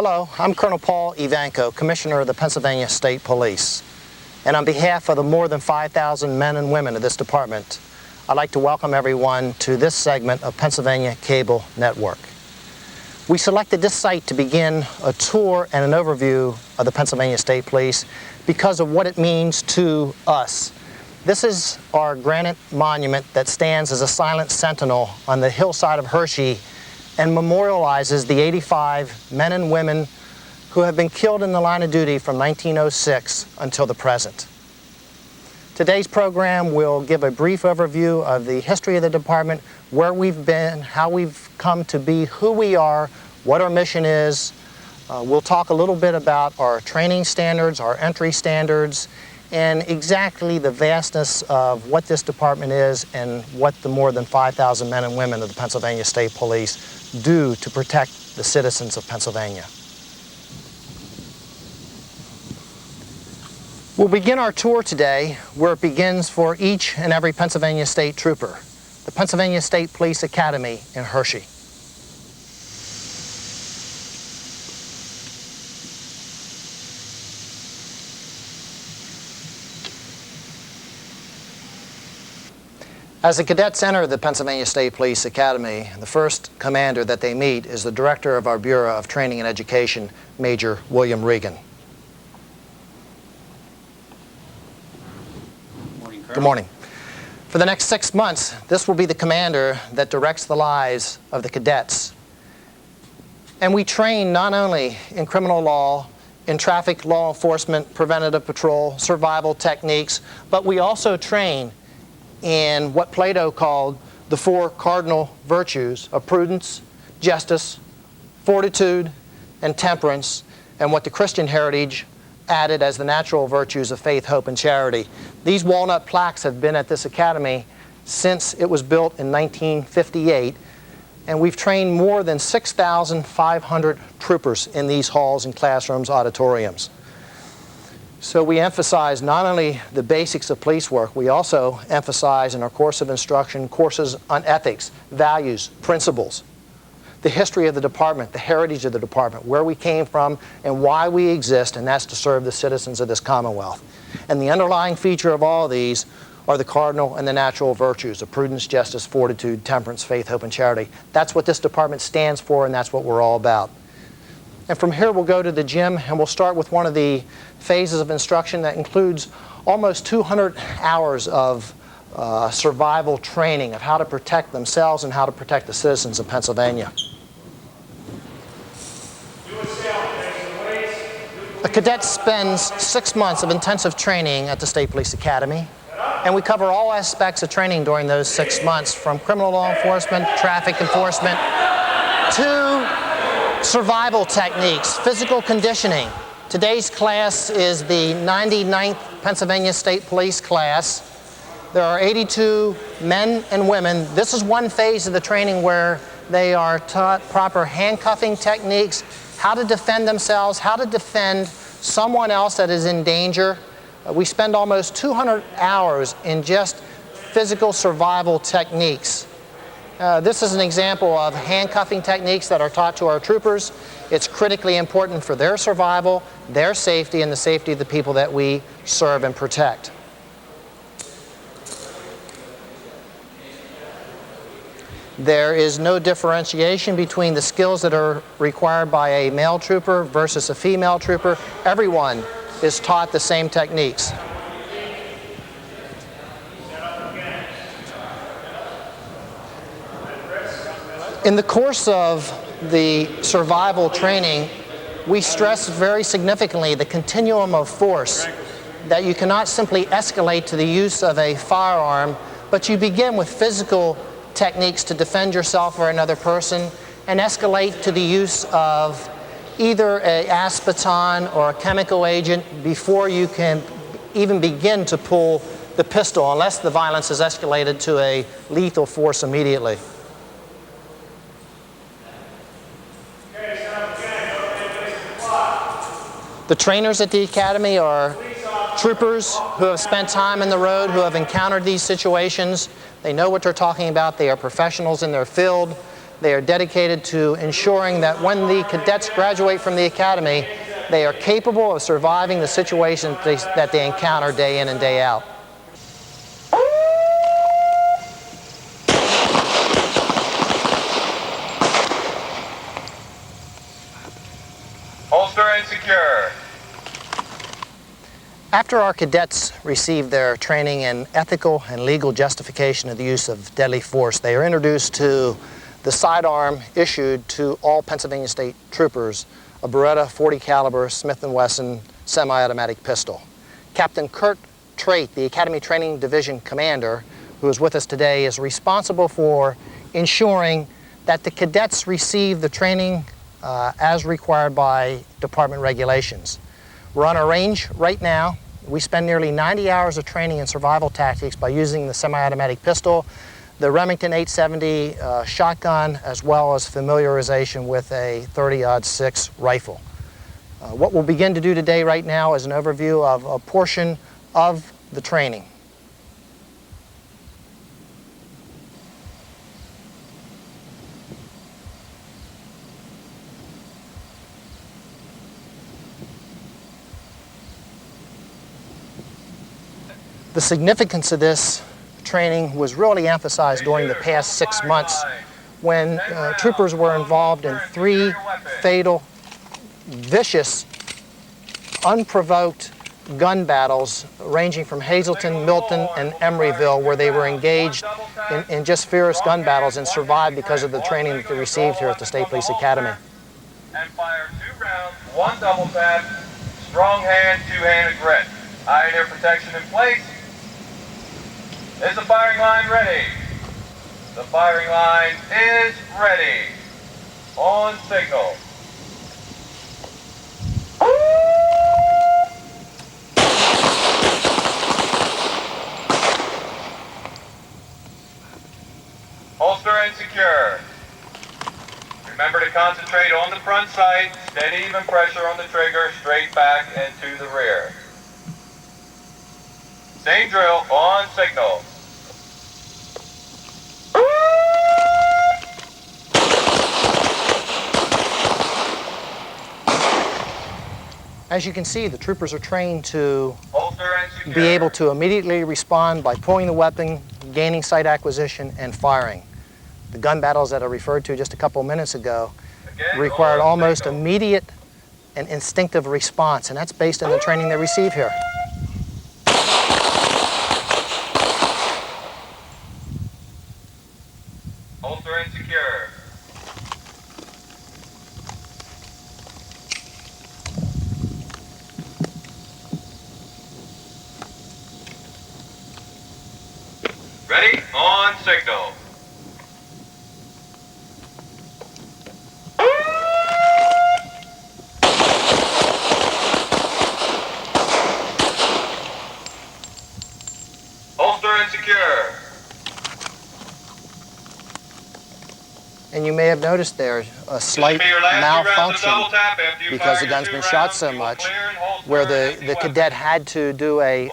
Hello, I'm Colonel Paul Evanko, Commissioner of the Pennsylvania State Police. And on behalf of the more than 5,000 men and women of this department, I'd like to welcome everyone to this segment of Pennsylvania Cable Network. We selected this site to begin a tour and an overview of the Pennsylvania State Police because of what it means to us. This is our granite monument that stands as a silent sentinel on the hillside of Hershey and memorializes the 85 men and women who have been killed in the line of duty from 1906 until the present. Today's program will give a brief overview of the history of the department, where we've been, how we've come to be who we are, what our mission is. We'll talk a little bit about our training standards, our entry standards, and exactly the vastness of what this department is and what the more than 5,000 men and women of the Pennsylvania State Police do to protect the citizens of Pennsylvania. We'll begin our tour today where it begins for each and every Pennsylvania State Trooper, the Pennsylvania State Police Academy in Hershey. As the cadets enter the Pennsylvania State Police Academy, the first commander that they meet is the director of our Bureau of Training and Education, Major William Regan. Morning, Colonel. Good morning. For the next 6 months, this will be the commander that directs the lives of the cadets. And we train not only in criminal law, in traffic law enforcement, preventative patrol, survival techniques, but we also train in what Plato called the 4 cardinal virtues of prudence, justice, fortitude, and temperance, and what the Christian heritage added as the natural virtues of faith, hope, and charity. These walnut plaques have been at this academy since it was built in 1958, and we've trained more than 6,500 troopers in these halls and classrooms, auditoriums. So we emphasize not only the basics of police work, we also emphasize in our course of instruction courses on ethics, values, principles, the history of the department, the heritage of the department, where we came from and why we exist, and that's to serve the citizens of this Commonwealth. And the underlying feature of all of these are the cardinal and the natural virtues of prudence, justice, fortitude, temperance, faith, hope, and charity. That's what this department stands for, and that's what we're all about. And from here we'll go to the gym, and we'll start with one of the phases of instruction that includes almost 200 hours of survival training of how to protect themselves and how to protect the citizens of Pennsylvania. A cadet spends 6 months of intensive training at the State Police Academy, and we cover all aspects of training during those 6 months, from criminal law enforcement, traffic enforcement, to survival techniques, physical conditioning. Today's class is the 99th Pennsylvania State Police class. There are 82 men and women. This is one phase of the training where they are taught proper handcuffing techniques, how to defend themselves, how to defend someone else that is in danger. We spend almost 200 hours in just physical survival techniques. This is an example of handcuffing techniques that are taught to our troopers. It's critically important for their survival, their safety, and the safety of the people that we serve and protect. There is no differentiation between the skills that are required by a male trooper versus a female trooper. Everyone is taught the same techniques. In the course of the survival training, we stress very significantly the continuum of force, that you cannot simply escalate to the use of a firearm, but you begin with physical techniques to defend yourself or another person, and escalate to the use of either an aspeton or a chemical agent before you can even begin to pull the pistol, unless the violence is escalated to a lethal force immediately. The trainers at the academy are troopers who have spent time in the road, who have encountered these situations. They know what they're talking about. They are professionals in their field. They are dedicated to ensuring that when the cadets graduate from the academy, they are capable of surviving the situations that they encounter day in and day out. Holster and secure. After our cadets receive their training in ethical and legal justification of the use of deadly force, they are introduced to the sidearm issued to all Pennsylvania State troopers, a Beretta .40 caliber Smith & Wesson semi-automatic pistol. Captain Kurt Trait, the Academy Training Division commander, who is with us today, is responsible for ensuring that the cadets receive the training as required by department regulations. We're on a range right now. We spend nearly 90 hours of training in survival tactics by using the semi-automatic pistol, the Remington 870 shotgun, as well as familiarization with a 30-06 rifle. What we'll begin to do today right now is an overview of a portion of the training. The significance of this training was really emphasized during the past 6 months when troopers were involved in 3 fatal, vicious, unprovoked gun battles ranging from Hazleton, Milton, and Emeryville, where they were engaged in just fierce gun battles and survived because of the training that they received here at the State Police Academy. And fire 2 rounds, 1 double tap, strong hand, 2-handed grip. Eye ear protection in place. Is the firing line ready? The firing line is ready. On signal. Holster and secure. Remember to concentrate on the front sight, steady even pressure on the trigger, straight back and to the rear. Same drill, on signal. As you can see, the troopers are trained to Holster and secure. be able to immediately respond by pulling the weapon, gaining sight acquisition, and firing. The gun battles that I referred to just a couple minutes ago required almost immediate and instinctive response, and that's based on the training they receive here. Holster and secure. Ready? On signal. Holster and secure. And you may have noticed there a slight malfunction because the gun's been shot so much, where the cadet had to do a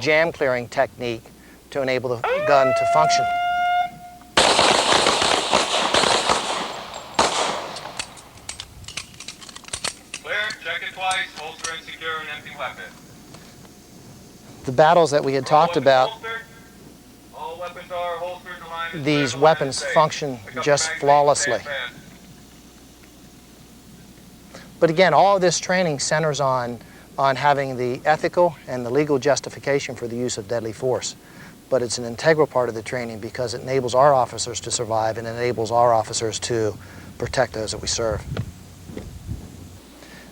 jam clearing technique to enable the gun to function. Clear, check it twice, holster and secure an empty weapon. The battles that we had talked about, all weapons are holstered, these weapons function just flawlessly. But again, all of this training centers on having the ethical and the legal justification for the use of deadly force. But it's an integral part of the training because it enables our officers to survive and enables our officers to protect those that we serve.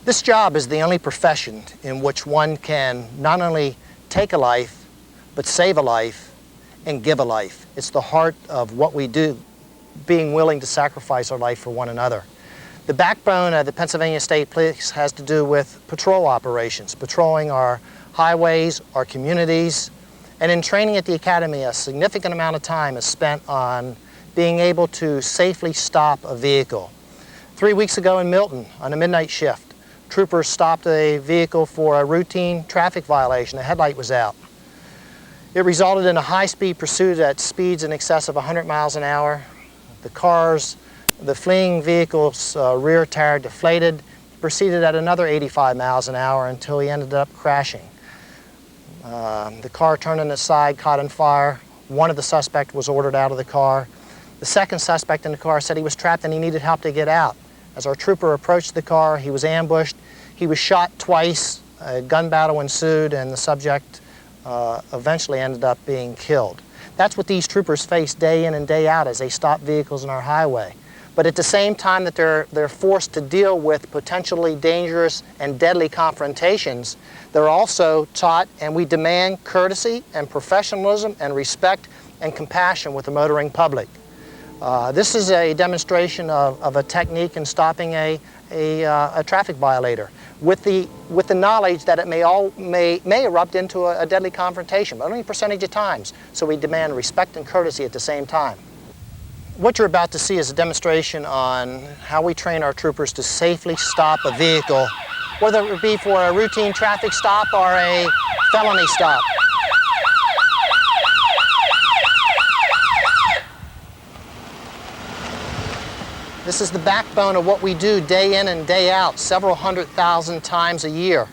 This job is the only profession in which one can not only take a life, but save a life and give a life. It's the heart of what we do, being willing to sacrifice our life for one another. The backbone of the Pennsylvania State Police has to do with patrol operations, patrolling our highways, our communities, and in training at the Academy, a significant amount of time is spent on being able to safely stop a vehicle. 3 weeks ago in Milton, on a midnight shift, troopers stopped a vehicle for a routine traffic violation. The headlight was out. It resulted in a high-speed pursuit at speeds in excess of 100 miles an hour. The car's The fleeing vehicle's rear tire deflated, proceeded at another 85 miles an hour until he ended up crashing. The car turned on its side, caught on fire. One of the suspects was ordered out of the car. The second suspect in the car said he was trapped and he needed help to get out. As our trooper approached the car, he was ambushed. He was shot twice. A gun battle ensued, and the subject eventually ended up being killed. That's what these troopers face day in and day out as they stop vehicles on our highway. But at the same time that they're forced to deal with potentially dangerous and deadly confrontations, they're also taught, and we demand, courtesy and professionalism and respect and compassion with the motoring public. This is a demonstration of a technique in stopping a traffic violator with the knowledge that it may erupt into a deadly confrontation, but only a percentage of times. So we demand respect and courtesy at the same time. What you're about to see is a demonstration on how we train our troopers to safely stop a vehicle, whether it be for a routine traffic stop or a felony stop. This is the backbone of what we do day in and day out, several 100,000 times a year.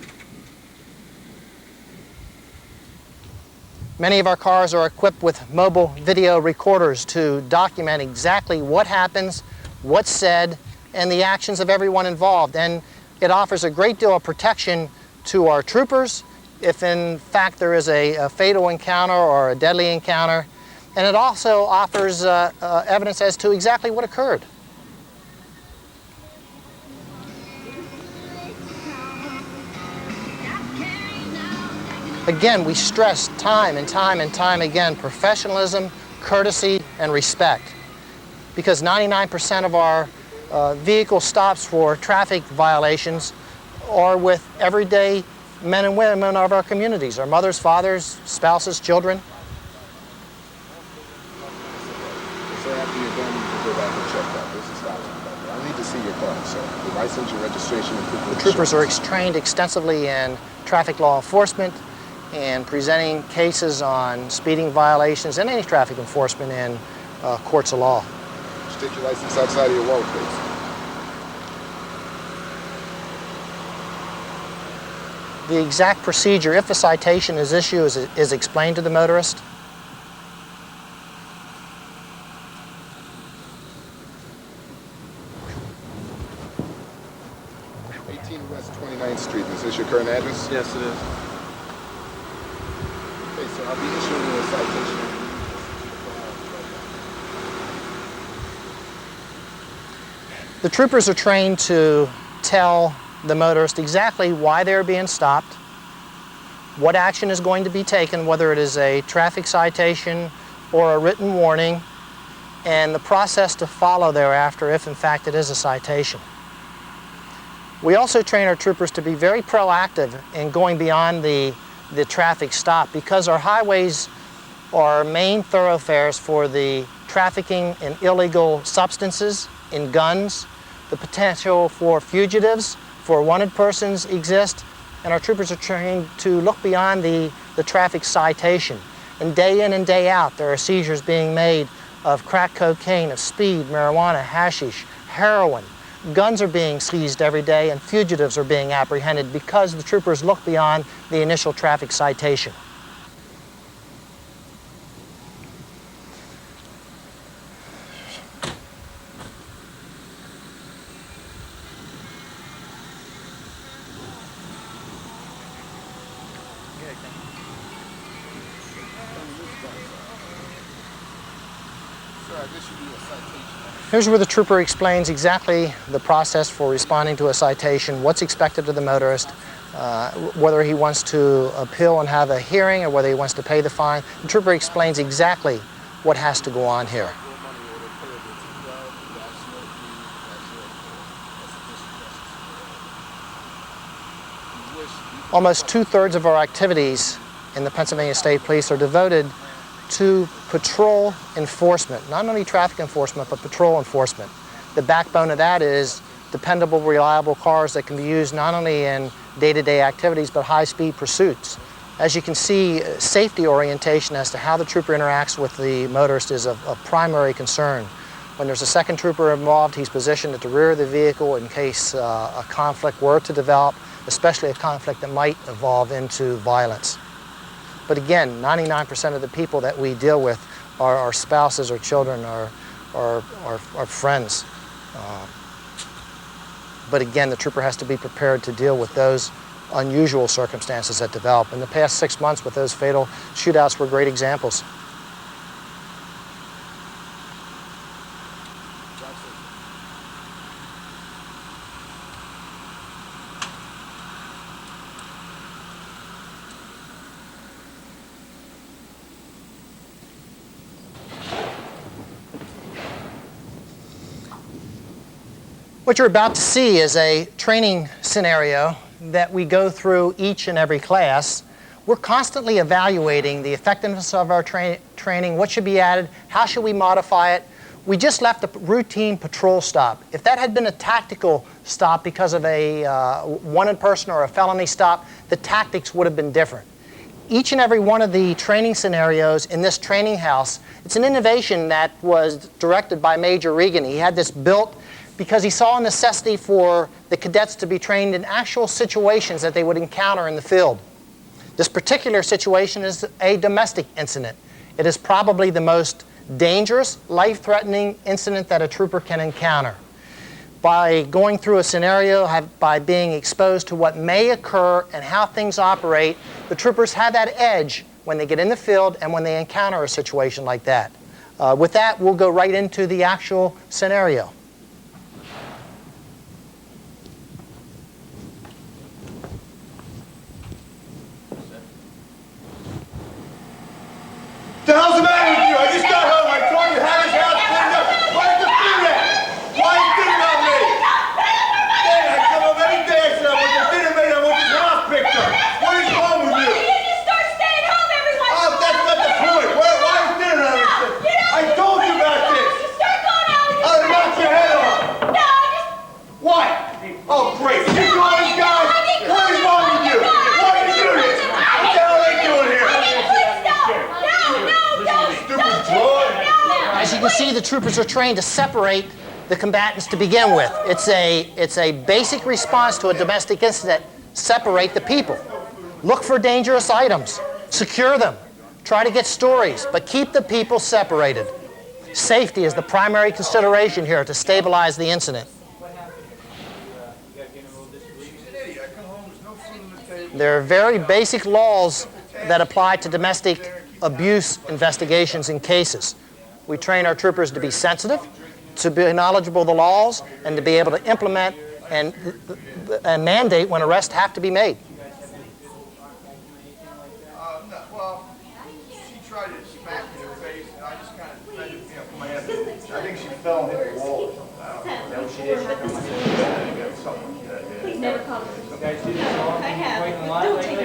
Many of our cars are equipped with mobile video recorders to document exactly what happens, what's said, and the actions of everyone involved. And it offers a great deal of protection to our troopers if in fact there is a fatal encounter or a deadly encounter. And it also offers evidence as to exactly what occurred. Again, we stress time and time and time again professionalism, courtesy, and respect. Because 99% of our vehicle stops for traffic violations are with everyday men and women of our communities, our mothers, fathers, spouses, children. So after you're done, you can go back and check that. This is stopping. I need to see your car, sir. The license, your registration, and proof of The troopers are insurance. trained extensively in traffic law enforcement and presenting cases on speeding violations and any traffic enforcement in courts of law. Just take your license outside of your wallet, please. The exact procedure, if a citation is issued, is explained to the motorist. West 29th Street. Is this your current address? Yes, it is. Okay, so I'll be issuing you a citation. The troopers are trained to tell the motorist exactly why they're being stopped, what action is going to be taken, whether it is a traffic citation or a written warning, and the process to follow thereafter if in fact it is a citation. We also train our troopers to be very proactive in going beyond the traffic stop, because our highways are main thoroughfares for the trafficking in illegal substances, in guns. The potential for fugitives, for wanted persons exist, and our troopers are trained to look beyond the traffic citation. And day in and day out, there are seizures being made of crack cocaine, of speed, marijuana, hashish, heroin. Guns are being seized every day, and fugitives are being apprehended because the troopers look beyond the initial traffic citation. Here's where the trooper explains exactly the process for responding to a citation, what's expected of the motorist, whether he wants to appeal and have a hearing or whether he wants to pay the fine. The trooper explains exactly what has to go on here. Almost 2/3 of our activities in the Pennsylvania State Police are devoted to patrol enforcement, not only traffic enforcement, but patrol enforcement. The backbone of that is dependable, reliable cars that can be used not only in day-to-day activities, but high-speed pursuits. As you can see, safety orientation as to how the trooper interacts with the motorist is of primary concern. When there's a second trooper involved, he's positioned at the rear of the vehicle in case a conflict were to develop, especially a conflict that might evolve into violence. But again, 99% of the people that we deal with are our spouses or children or friends. But again, the trooper has to be prepared to deal with those unusual circumstances that develop. In the past 6 months with those fatal shootouts were great examples. What you're about to see is a training scenario that we go through each and every class. We're constantly evaluating the effectiveness of our training, what should be added, how should we modify it. We just left a routine patrol stop. If that had been a tactical stop because of a wanted person or a felony stop, the tactics would have been different. Each and every one of the training scenarios in this training house, it's an innovation that was directed by Major Regan. He had this built because he saw a necessity for the cadets to be trained in actual situations that they would encounter in the field. This particular situation is a domestic incident. It is probably the most dangerous, life-threatening incident that a trooper can encounter. By going through a scenario, by being exposed to what may occur and how things operate, the troopers have that edge when they get in the field and when they encounter a situation like that. With that, we'll go right into the actual scenario. The hell's the matter with you? I just got home. I told you have his house cleaned up. Why is the food at? Why are you beating on me? Dad, I come home every day. I said I want the dinner made. I want this house picked up. What is wrong with you? You just start staying home every once in a while. That's not the point. Why is dinner not everything? I told you about this. You start going out with I'll knock your head off. No, I just... What? Oh, great. You call these guys? What is wrong with you? Why do you do this? What the hell are they doing here? Stupid broad. As you can see, the troopers are trained to separate the combatants to begin with. It's a basic response to a domestic incident. Separate the people. Look for dangerous items. Secure them. Try to get stories, but keep the people separated. Safety is the primary consideration here to stabilize the incident. There are very basic laws that apply to domestic abuse investigations and cases. We train our troopers to be sensitive, to be knowledgeable of the laws, and to be able to implement and mandate when arrests have to be made. No, well, she tried to smack me in the face, and I just kind of tried to put my head. I think she fell and hit the wall or something. I don't know. No, she didn't. Please never call me.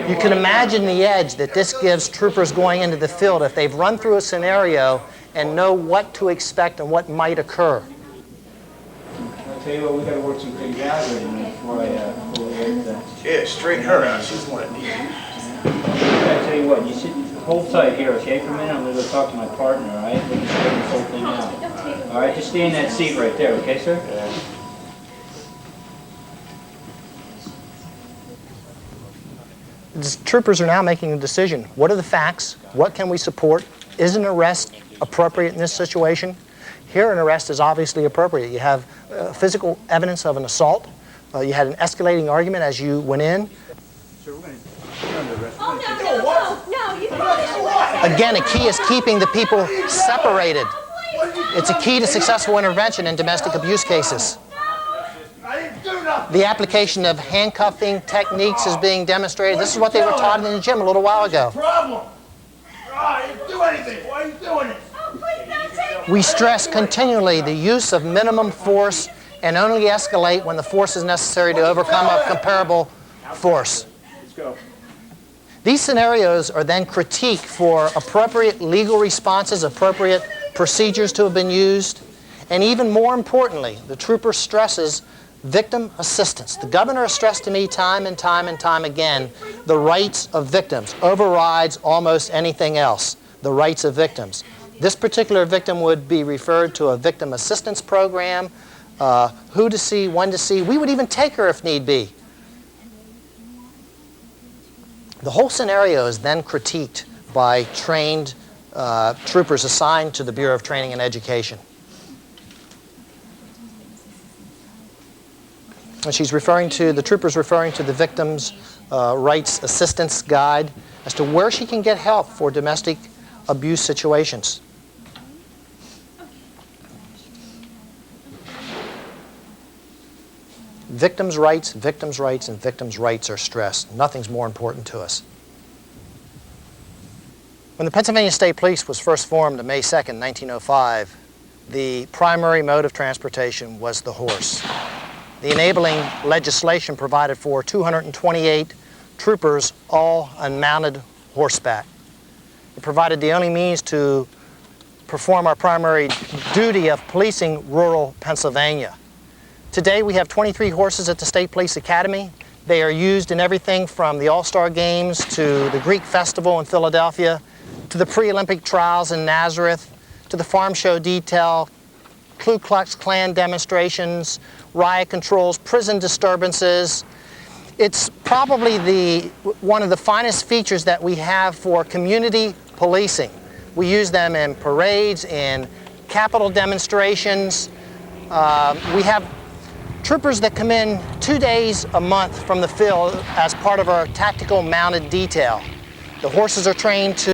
You can imagine the edge that this gives troopers going into the field if they've run through a scenario and know what to expect and what might occur. I'll tell you what, we got to work some things out here before we get that. Yeah, straighten her out. She's the one that needs it. I'll tell you what, you sit hold tight here, okay, for a minute. I'm going to go talk to my partner, all right? We can straighten this whole thing out. All right, just stay in that seat right there, okay, sir? Yeah. The troopers are now making a decision. What are the facts? What can we support? Is an arrest appropriate in this situation? Here, an arrest is obviously appropriate. You have physical evidence of an assault. You had an escalating argument as you went in. Sir, we're going to arrest. No, you don't. Again, a key is keeping the people separated. It's a key to successful intervention in domestic abuse cases. The application of handcuffing techniques is being demonstrated. This is what they were taught in the gym a little while ago. Problem. I didn't do anything. Why are you doing this? We stress continually the use of minimum force and only escalate when the force is necessary to overcome a comparable force. Let's go. These scenarios are then critiqued for appropriate legal responses, appropriate procedures to have been used, and even more importantly, the trooper stresses victim assistance. The governor has stressed to me time and time and time again, the rights of victims overrides almost anything else, the rights of victims. This particular victim would be referred to a victim assistance program, who to see, when to see. We would even take her if need be. The whole scenario is then critiqued by trained troopers assigned to the Bureau of Training and Education. And she's referring to, the trooper's referring to the Victims' Rights Assistance Guide as to where she can get help for domestic abuse situations. Victims' rights, and victims' rights are stressed. Nothing's more important to us. When the Pennsylvania State Police was first formed on May 2nd, 1905, the primary mode of transportation was the horse. The enabling legislation provided for 228 troopers, all on mounted horseback. It provided the only means to perform our primary duty of policing rural Pennsylvania. Today we have 23 horses at the State Police Academy. They are used in everything from the All-Star Games to the Greek Festival in Philadelphia, to the pre-Olympic trials in Nazareth, to the farm show detail, Ku Klux Klan demonstrations, riot controls, prison disturbances. It's probably one of the finest features that we have for community policing. We use them in parades, in Capitol demonstrations. We have troopers that come in 2 days a month from the field as part of our tactical mounted detail. The horses are trained to